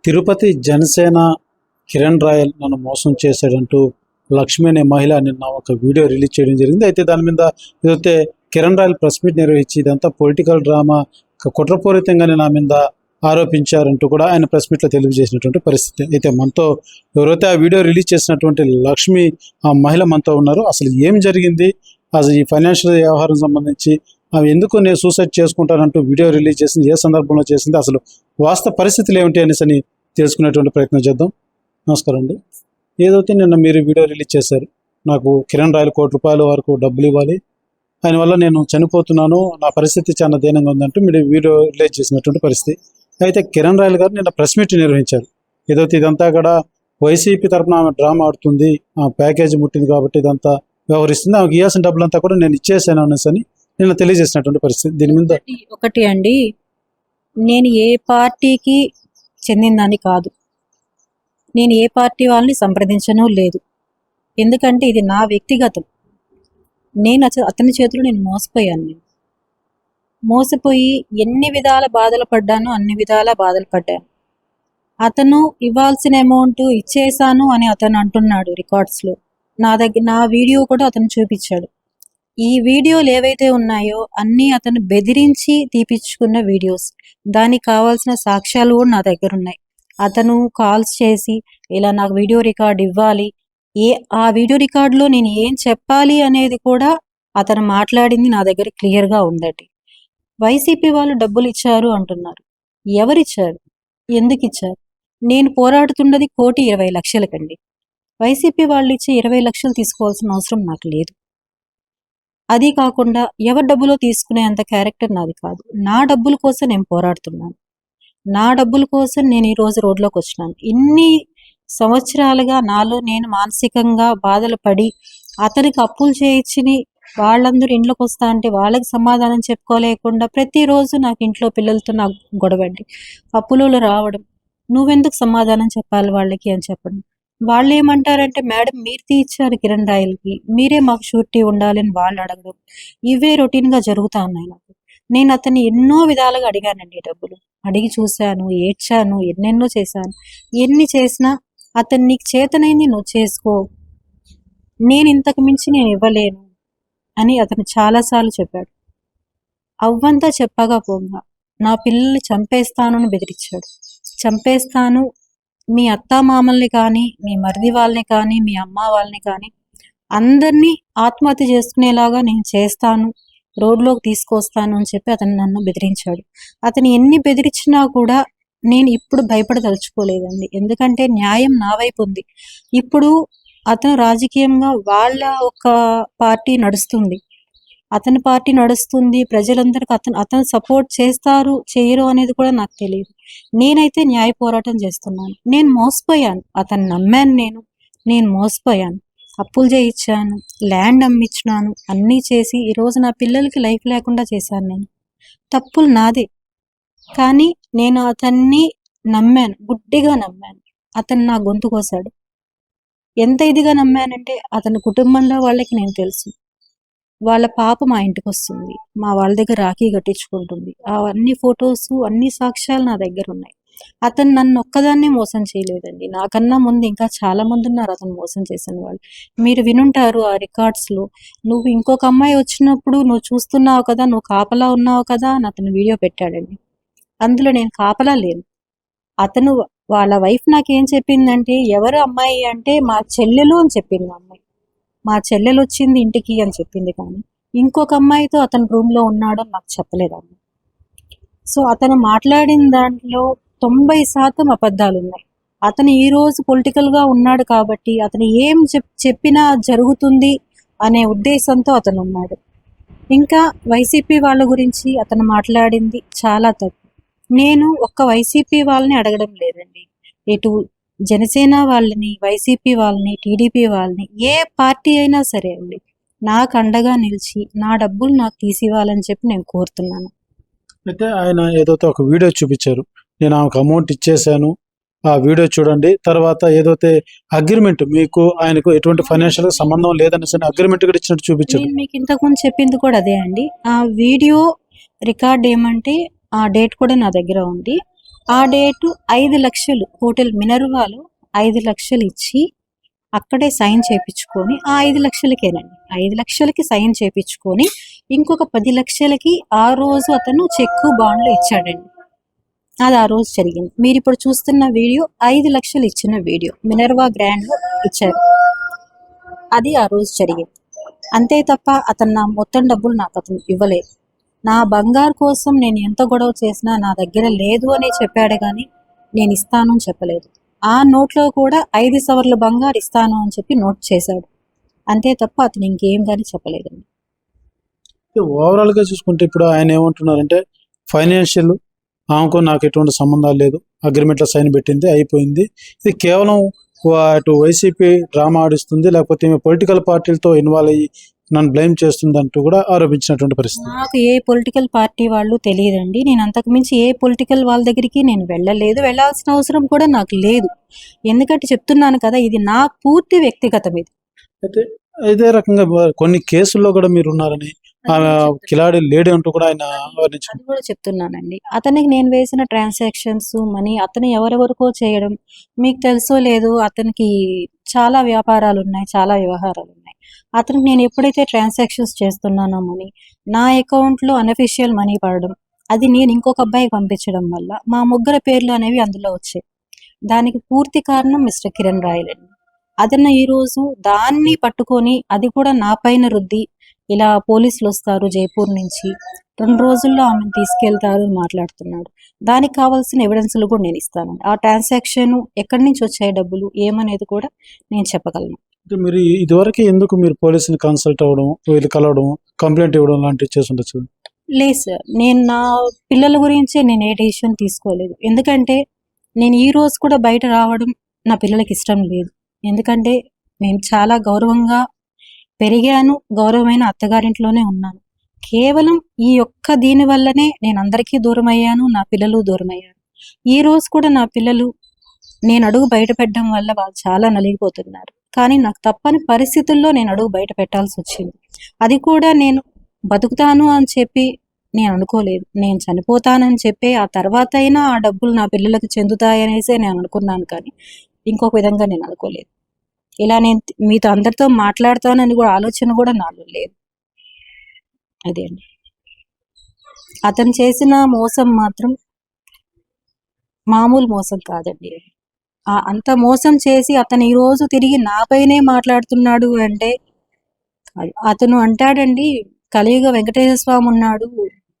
Tirupati Janasena Kiran royal నన్ను మోసం చేశాడంటూ లక్ష్మి అనే మహిళ నిన్న ఒక వీడియో రిలీజ్ చేయడం జరిగింది. అయితే దాని మీద ఏదైతే కిరణ్ రాయల్ ప్రెస్ మీట్ నిర్వహించి ఇదంతా పొలిటికల్ డ్రామా కుట్రపూరితంగానే నా మీద ఆరోపించారంటూ కూడా ఆయన ప్రెస్ మీట్లో తెలియజేసినటువంటి పరిస్థితి. అయితే మనతో ఎవరైతే ఆ వీడియో రిలీజ్ చేసినటువంటి లక్ష్మి ఆ మహిళ మనతో ఉన్నారు. అసలు ఏం జరిగింది, అసలు ఈ ఫైనాన్షియల్ వ్యవహారం సంబంధించి ఆమె ఎందుకు నేను సూసైడ్ చేసుకుంటానంటూ వీడియో రిలీజ్ చేసింది, ఏ సందర్భంలో చేసింది, అసలు వాస్తవ పరిస్థితులు ఏమిటి అనేసి అని తెలుసుకునేటువంటి ప్రయత్నం చేద్దాం. నమస్కారం అండి. ఏదైతే నిన్న మీరు వీడియో రిలీజ్ చేశారు, నాకు కిరణ్ రాయల్ ₹1,00,00,000 వరకు డబ్బులు ఇవ్వాలి, ఆయన వల్ల నేను చనిపోతున్నాను, నా పరిస్థితి చాలా దీనంగా ఉందంటూ మీరు వీడియో రిలీజ్ చేసినటువంటి పరిస్థితి. అయితే కిరణ్ రాయల్ గారు నిన్న ప్రెస్ మీట్ నిర్వహించారు. ఏదైతే ఇదంతా కూడా వైసీపీ తరఫున ఆమె డ్రామా ఆడుతుంది, ఆ ప్యాకేజీ ముట్టింది కాబట్టి ఇదంతా వ్యవహరిస్తుంది, ఆమెకు ఇవ్వాల్సిన డబ్బులంతా కూడా నేను ఇచ్చేసాను అనేసి అని నిన్న తెలియజేసినటువంటి పరిస్థితి. దీని మీద ఒకటి అండి, నేను ఏ పార్టీకి చెందిందని కాదు, నేను ఏ పార్టీ వాళ్ళని సంప్రదించను లేదు. ఎందుకంటే ఇది నా వ్యక్తిగతం. నేను అతని చేతిలో నేను మోసపోయాను. నేను మోసపోయి ఎన్ని విధాల బాధలు పడ్డానో అన్ని విధాల బాధలు పడ్డాను. అతను ఇవ్వాల్సిన అమౌంట్ ఇచ్చేసాను అని అతను అంటున్నాడు రికార్డ్స్లో. నా వీడియో కూడా అతను చూపించాడు. ఈ వీడియోలు ఏవైతే ఉన్నాయో అన్నీ అతను బెదిరించి తీపిచ్చుకున్న వీడియోస్. దానికి కావాల్సిన సాక్ష్యాలు కూడా నా దగ్గర ఉన్నాయి. అతను కాల్స్ చేసి ఇలా నాకు వీడియో రికార్డ్ ఇవ్వాలి, ఆ వీడియో రికార్డులో నేను ఏం చెప్పాలి అనేది కూడా అతను మాట్లాడింది నా దగ్గర క్లియర్గా ఉందండి. వైసీపీ వాళ్ళు డబ్బులు ఇచ్చారు అంటున్నారు. ఎవరిచ్చారు, ఎందుకు ఇచ్చారు? నేను పోరాడుతున్నది 1,20,00,000 వైసీపీ వాళ్ళు ఇచ్చి 20 లక్షలు తీసుకోవాల్సిన అవసరం నాకు లేదు. అది కాకుండా ఎవరి డబ్బులో తీసుకునే అంత క్యారెక్టర్ నాది కాదు. నా డబ్బుల కోసం నేను పోరాడుతున్నాను. నా డబ్బుల కోసం నేను ఈరోజు రోడ్లోకి వచ్చినాను. ఇన్ని సంవత్సరాలుగా నాలో నేను మానసికంగా బాధలు పడి అతనికి అప్పులు చేయించి వాళ్ళందరూ ఇంట్లోకి వస్తా అంటే వాళ్ళకి సమాధానం చెప్పుకోలేకుండా ప్రతిరోజు నాకు ఇంట్లో పిల్లలతో నాకు గొడవండి, అప్పులలో రావడం, నువ్వెందుకు సమాధానం చెప్పాలి వాళ్ళకి అని చెప్పడం. వాళ్ళు ఏమంటారంటే, మేడం మీరు తీర్చారు కిరణ్ రాయల్కి, మీరే మాకు షూరిటీ ఉండాలని వాళ్ళు అడగడం, ఇవే రొటీన్గా జరుగుతూ ఉన్నాయి నాకు. నేను అతన్ని ఎన్నో విధాలుగా అడిగానండి డబ్బులు. అడిగి చూశాను, ఏడ్చాను, ఎన్నెన్నో చేశాను. ఎన్ని చేసినా అతను నీకు చేతనైంది నువ్వు చేసుకో, నేను ఇంతకు మించి నేను ఇవ్వలేను అని అతను చాలాసార్లు చెప్పాడు. అవ్వంతా చెప్పగా పోగా నా పిల్లల్ని చంపేస్తాను అని బెదిరించాడు. చంపేస్తాను, మీ అత్తామామల్ని కానీ, మీ మరిది వాళ్ళని కానీ, మీ అమ్మ వాళ్ళని కానీ అందరినీ ఆత్మహత్య చేసుకునేలాగా నేను చేస్తాను, రోడ్లోకి తీసుకొస్తాను అని చెప్పి అతను నన్ను బెదిరించాడు. అతను ఎన్ని బెదిరించినా కూడా నేను ఇప్పుడు భయపడదలుచుకోలేదండి. ఎందుకంటే న్యాయం నా వైపు ఉంది. ఇప్పుడు అతను రాజకీయంగా వాళ్ళ ఒక పార్టీ నడుస్తుంది, అతని పార్టీ నడుస్తుంది, ప్రజలందరికీ అతను సపోర్ట్ చేస్తారు చేయరు అనేది కూడా నాకు తెలియదు. నేనైతే న్యాయ పోరాటం చేస్తున్నాను. నేను మోసపోయాను, అతను నమ్మాను, నేను మోసపోయాను, అప్పులు చేయించాను, ల్యాండ్ అమ్మించినాను, అన్నీ చేసి ఈరోజు నా పిల్లలకి లైఫ్ లేకుండా చేశాను. నేను తప్పులు నాదే, కానీ నేను అతన్ని నమ్మాను, గుడ్డిగా నమ్మాను. అతను నా గొంతు కోసాడు. ఎంత ఇదిగా నమ్మానంటే అతని కుటుంబంలో వాళ్ళకి నేను తెలుసు, వాళ్ళ పాప మా ఇంటికి వస్తుంది, మా వాళ్ళ దగ్గర రాఖీ కట్టించుకుంటుంది, అవన్నీ ఫొటోస్ అన్ని సాక్ష్యాలు నా దగ్గర ఉన్నాయి. అతను నన్ను ఒక్కదాన్నే మోసం చేయలేదండి, నాకన్నా ముందు ఇంకా చాలా మంది ఉన్నారు అతను మోసం చేసిన వాళ్ళు. మీరు వినుంటారు ఆ రికార్డ్స్లో, నువ్వు ఇంకొక అమ్మాయి వచ్చినప్పుడు నువ్వు చూస్తున్నావు కదా, నువ్వు కాపలా ఉన్నావు కదా అని అతను వీడియో పెట్టాడండి. అందులో నేను కాపలా లేను. అతను వాళ్ళ వైఫ్ నాకేం చెప్పిందంటే, ఎవరు అమ్మాయి అంటే మా చెల్లెలు అని చెప్పింది. మా చెల్లెలు వచ్చింది ఇంటికి అని చెప్పింది, కానీ ఇంకొక అమ్మాయితో అతను రూమ్లో ఉన్నాడో నాకు చెప్పలేదమ్మ. సో అతను మాట్లాడిన దాంట్లో 90% అబద్ధాలు ఉన్నాయి. అతను ఈరోజు పొలిటికల్గా ఉన్నాడు కాబట్టి అతను ఏం చెప్పినా జరుగుతుంది అనే ఉద్దేశంతో అతను ఉన్నాడు. ఇంకా వైసీపీ వాళ్ళ గురించి అతను మాట్లాడింది చాలా తప్పు. నేను ఒక్క వైసీపీ వాళ్ళని అడగడం లేదండి, ఇటు జనసేన వాళ్ళని, వైసీపీ వాళ్ళని, టీడీపీ వాళ్ళని, ఏ పార్టీ అయినా సరే అండి, నాకు అండగా నిలిచి నా డబ్బులు నాకు తీసివ్వాలని చెప్పి నేను కోరుతున్నాను. అయితే ఆయన ఏదైతే ఒక వీడియో చూపించారు, నేను ఆమెకు అమౌంట్ ఇచ్చేసాను, ఆ వీడియో చూడండి, తర్వాత ఏదైతే అగ్రిమెంట్ మీకు ఆయనకు ఎటువంటి ఫైనాన్షియల్ సంబంధం లేదనేసి అగ్రిమెంట్ కూడా ఇచ్చినట్టు చూపించారు. నేను మీకు ఇంతకుముందు చెప్పింది కూడా అదే అండి. ఆ వీడియో రికార్డ్ ఏమంటే ఆ డేట్ కూడా నా దగ్గర ఉంది. ఆ డేటు 5 లక్షలు హోటల్ మినర్వాలో 5 లక్షలు ఇచ్చి అక్కడే సైన్ చేపించుకొని ఆ 5 లక్షలకేనండి 5 లక్షలకి సైన్ చేపించుకొని ఇంకొక 10 లక్షలకి ఆ రోజు అతను చెక్కు బాండ్లు ఇచ్చాడండి. అది ఆ రోజు జరిగింది. మీరు ఇప్పుడు చూస్తున్న వీడియో 5 లక్షలు ఇచ్చిన వీడియో మినర్వా గ్రాండ్లో ఇచ్చారు. అది ఆ రోజు జరిగింది. అంతే తప్ప అతను నా మొత్తం డబ్బులు నాకు అతను ఇవ్వలేదు. నా బంగారు కోసం నేను ఎంత గొడవ చేసినా నా దగ్గర లేదు అనే చెప్పాడు కానీ నేను ఇస్తాను అని చెప్పలేదు. ఆ నోట్లో కూడా 5 సవర్ల బంగారు ఇస్తాను అని చెప్పి నోట్ చేశాడు. అంతే తప్ప అతను ఇంకేం కానీ చెప్పలేదండి. ఓవరాల్గా చూసుకుంటే ఇప్పుడు ఆయన ఏమంటున్నారంటే ఫైనాన్షియల్ ఆమెకు నాకు ఎటువంటి సంబంధాలు లేదు, అగ్రిమెంట్లో సైన్ పెట్టింది అయిపోయింది, ఇది కేవలం అటు వైసీపీ డ్రామా ఆడిస్తుంది, లేకపోతే ఈమె పొలిటికల్ పార్టీలతో ఇన్వాల్వ్ అయ్యి నన్ను బ్లేమ్ చేస్తుంది అంటూ కూడా ఆరోపించినటువంటి పరిస్థితి. నాకు ఏ పొలిటికల్ పార్టీ వాళ్ళు తెలియదండి. నేను అంతకుమించి ఏ పొలిటికల్ వాళ్ళ దగ్గరికి నేను వెళ్ళలేదు, వెళ్ళాల్సిన అవసరం కూడా నాకు లేదు. ఎందుకంటే చెప్తున్నాను కదా, ఇది నా పూర్తి వ్యక్తిగతం. ఇది అయితే ఇదే రకంగా కొన్ని కేసుల్లో కూడా మీరు ఉన్నారని, ఆమె కిలాడి లేడీ అంటూ కూడా ఆయన వర్ణించారు. అది కూడా చెప్తున్నానండి. అతనికి నేను వేసిన ట్రాన్సాక్షన్స్ మనీ అతను ఎవరెవరికో చేయడం మీకు తెలుసో లేదో, అతనికి చాలా వ్యాపారాలు ఉన్నాయి, చాలా వ్యవహారాలు ఉన్నాయి. అతనికి నేను ఎప్పుడైతే ట్రాన్సాక్షన్స్ చేస్తున్నానో మనీ నా అకౌంట్లో అనఫిషియల్ మనీ పడడం, అది నేను ఇంకొక అబ్బాయికి పంపించడం వల్ల మా ముగ్గురు పేర్లు అనేవి అందులో వచ్చాయి. దానికి పూర్తి కారణం మిస్టర్ కిరణ్ రాయల్ అండి. అతను ఈరోజు దాన్ని పట్టుకొని అది కూడా నా పైన రుద్ది ఇలా పోలీసులు వస్తారు జైపూర్ నుంచి 2 రోజుల్లో ఆమెను తీసుకెళ్తారు అని మాట్లాడుతున్నాడు. దానికి కావాల్సిన ఎవిడెన్స్లు కూడా నేను ఇస్తాను. ఆ ట్రాన్సాక్షన్ ఎక్కడి నుంచి వచ్చాయి డబ్బులు ఏమనేది కూడా నేను చెప్పగలను. మీరు ఇదివరకు ఎందుకు మీరు పోలీసుని కన్సల్ట్ అవ్వడం, వీళ్ళు కలవడం, కంప్లైంట్ ఇవ్వడం లాంటివి చేసి ఉండొచ్చు? లేదు సార్, నేను నా పిల్లల గురించే నేను ఏ డెసిషన్ తీసుకోలేదు. ఎందుకంటే నేను ఈ రోజు కూడా బయట రావడం నా పిల్లలకి ఇష్టం లేదు. ఎందుకంటే నేను చాలా గౌరవంగా పెరిగాను, గౌరవమైన అత్తగారింట్లోనే ఉన్నాను. కేవలం ఈ ఒక్క దీని వల్లనే నేను అందరికీ దూరం అయ్యాను, నా పిల్లలు దూరం అయ్యారు. ఈ రోజు కూడా నా పిల్లలు నేను అడుగు బయట పెట్టడం వల్ల వాళ్ళు చాలా నలిగిపోతున్నారు. కానీ నాకు తప్పని పరిస్థితుల్లో నేను అడుగు బయట పెట్టాల్సి వచ్చింది. అది కూడా నేను బతుకుతాను అని చెప్పి నేను అనుకోలేదు. నేను చనిపోతానని చెప్పి ఆ తర్వాత అయినా ఆ డబ్బులు నా పిల్లలకు చెందుతాయనేసే నేను అనుకున్నాను, కానీ ఇంకొక విధంగా నేను అనుకోలేదు. ఇలా నేను మీతో అందరితో మాట్లాడతానని కూడా ఆలోచన కూడా నాలో లేదు. అదే అండి, అతను చేసిన మోసం మాత్రం మామూలు మోసం కాదండి. అంత మోసం చేసి అతను ఈ రోజు తిరిగి నాపైనే మాట్లాడుతున్నాడు అంటే అతను అంటాడండి, కలియుగ వెంకటేశ్వర స్వామి ఉన్నాడు,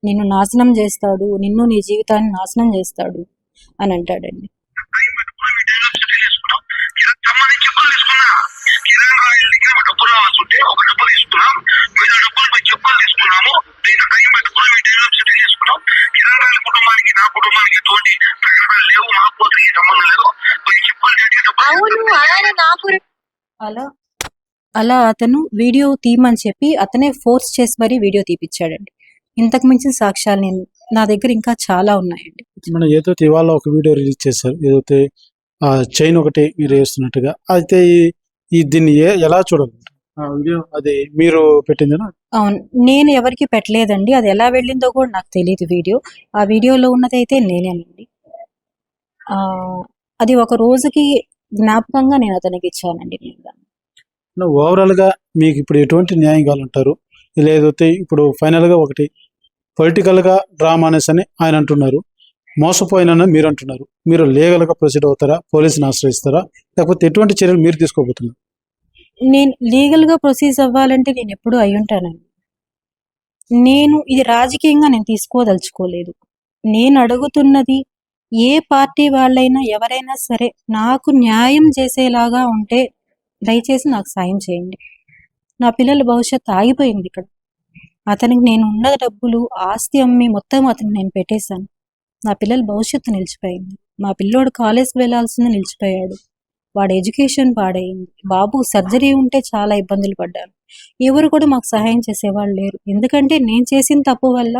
నిన్ను నాశనం చేస్తాడు, నిన్ను నీ జీవితాన్ని నాశనం చేస్తాడు అని అంటాడండి. అలా అతను వీడియో తీయమని చెప్పి అతనే ఫోర్స్ చేసి మరీ వీడియో తీపిచ్చాడండి. ఇంతకు మించిన సాక్ష్యాలు నా దగ్గర ఇంకా చాలా ఉన్నాయండి. మనం ఏదైతే ఇవాళ ఒక వీడియో రిలీజ్ చేశారు, ఏదైతే చైన్ ఒకటి మీరు వేస్తున్నట్టుగా, అయితే దీన్ని ఎలా చూడాలి? వీడియో అది మీరు పెట్టిందేనా? అవును, నేను ఎవరికి పెట్టలేదండి. అది ఎలా వెళ్ళిందో కూడా నాకు తెలియదు. ఆ వీడియోలో ఉన్నదైతే నేనేనండి. అది ఒక రోజుకి జ్ఞాపకంగా నేను అతనికి ఇచ్చానండి. ఓవరాల్గా మీకు ఇప్పుడు ఎటువంటి న్యాయం కావాలంటారు? లేదైతే ఇప్పుడు ఫైనల్గా ఒకటి పొలిటికల్గా డ్రామా అనేసి అని ఆయన అంటున్నారు, మోసపోయినని మీరు అంటున్నారు. మీరు లీగల్గా ప్రొసీడ్ అవుతారా, పోలీసుని ఆశ్రయిస్తారా, లేకపోతే ఎటువంటి చర్యలు మీరు తీసుకోబోతున్నారు? నేను లీగల్గా ప్రొసీజ్ అవ్వాలంటే నేను ఎప్పుడూ అయి ఉంటానండి. నేను ఇది రాజకీయంగా నేను తీసుకోదలుచుకోలేదు. నేను అడుగుతున్నది ఏ పార్టీ వాళ్ళైనా ఎవరైనా సరే నాకు న్యాయం చేసేలాగా ఉంటే దయచేసి నాకు సాయం చేయండి. నా పిల్లల భవిష్యత్తు ఆగిపోయింది ఇక్కడ. అతనికి నేను ఉన్న డబ్బులు ఆస్తి అమ్మి మొత్తం అతనికి నేను పెట్టేశాను. నా పిల్లల భవిష్యత్తు నిలిచిపోయింది. మా పిల్లోడు కాలేజ్కి వెళ్ళాల్సింది నిలిచిపోయాడు. వాడి ఎడ్యుకేషన్ పాడైంది. బాబు సర్జరీ ఉంటే చాలా ఇబ్బందులు పడ్డాను. ఎవరు కూడా మాకు సహాయం చేసేవాళ్ళు లేరు. ఎందుకంటే నేను చేసిన తప్పు వల్ల,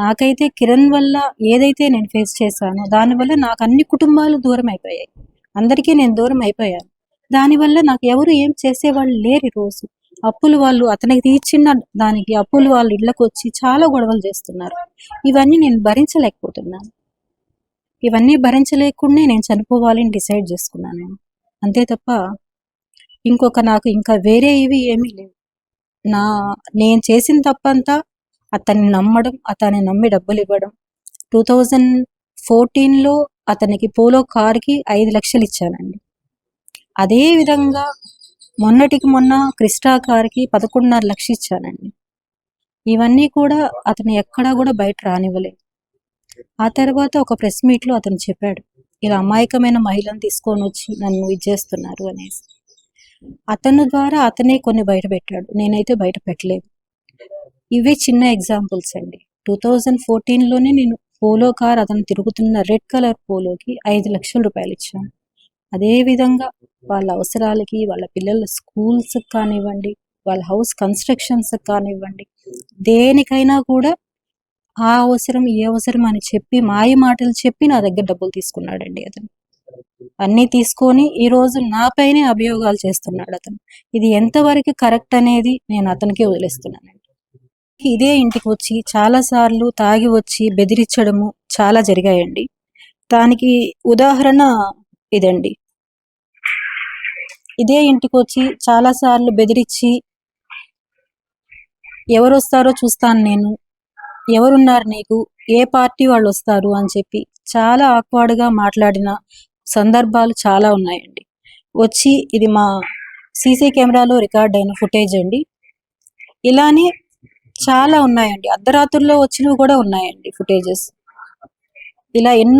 నాకైతే కిరణ్ వల్ల ఏదైతే నేను ఫేస్ చేశానో దానివల్ల నాకు అన్ని కుటుంబాలు దూరం అయిపోయాయి. అందరికీ నేను దూరం అయిపోయాను. దానివల్ల నాకు ఎవరు ఏం చేసేవాళ్ళు లేరు. ఈరోజు అప్పులు వాళ్ళు అతనికి తీర్చిన దానికి అప్పులు వాళ్ళు ఇళ్ళకు వచ్చి చాలా గొడవలు చేస్తున్నారు. ఇవన్నీ నేను భరించలేకపోతున్నాను. ఇవన్నీ భరించలేకుండా నేను చనిపోవాలని డిసైడ్ చేసుకున్నాను నేను. అంతే తప్ప నాకు ఇంకా వేరే ఇవి ఏమీ లేవు. నేను చేసిన తప్పంతా అతన్ని నమ్మడం, అతన్ని నమ్మి డబ్బులు ఇవ్వడం. 2014లో అతనికి పోలో కార్కి 5 లక్షలు ఇచ్చానండి. అదే విధంగా మొన్నటికి మొన్న క్రిస్టా కార్కి 11.5 లక్షలు ఇచ్చానండి. ఇవన్నీ కూడా అతను ఎక్కడా కూడా బయట రానివ్వలేదు. ఆ తర్వాత ఒక ప్రెస్ మీట్లో అతను చెప్పాడు, ఇలా అమాయకమైన మహిళను తీసుకొని వచ్చి నన్ను ఇచ్చేస్తున్నారు అనేసి. అతను ద్వారా అతనే కొన్ని బయట పెట్టాడు, నేనైతే బయట పెట్టలేదు. ఇవే చిన్న ఎగ్జాంపుల్స్ అండి. 2014లోనే నేను పోలో కార్ అతను తిరుగుతున్న రెడ్ కలర్ పోలోకి 5 లక్షల రూపాయలు ఇచ్చాను. అదేవిధంగా వాళ్ళ అవసరాలకి, వాళ్ళ పిల్లల స్కూల్స్కి కానివ్వండి, వాళ్ళ హౌస్ కన్స్ట్రక్షన్స్కి కానివ్వండి, దేనికైనా కూడా ఆ అవసరం ఈ అవసరం అని చెప్పి మాయ మాటలు చెప్పి నా దగ్గర డబ్బులు తీసుకున్నాడండి అతను. అన్నీ తీసుకొని ఈరోజు నాపైనే అభియోగాలు చేస్తున్నాడు అతను. ఇది ఎంతవరకు కరెక్ట్ అనేది నేను అతనికే వదిలేస్తున్నానండి. ఇదే ఇంటికి వచ్చి చాలాసార్లు తాగి వచ్చి బెదిరించడము చాలా జరిగాయండి. దానికి ఉదాహరణ ఇదండి. ఇదే ఇంటికి వచ్చి చాలాసార్లు బెదిరించి, ఎవరు వస్తారో చూస్తాను నేను, ఎవరున్నారు నీకు, ఏ పార్టీ వాళ్ళు వస్తారు అని చెప్పి చాలా ఆక్వర్డ్గా మాట్లాడిన సందర్భాలు చాలా ఉన్నాయండి. వచ్చి ఇది మా సీసీ కెమెరాలో రికార్డ్ అయిన ఫుటేజ్ అండి. ఇలానే చాలా ఉన్నాయండి. అర్ధరాత్రుల్లో వచ్చినవి కూడా ఉన్నాయండి ఫుటేజెస్. ఇలా ఎన్నో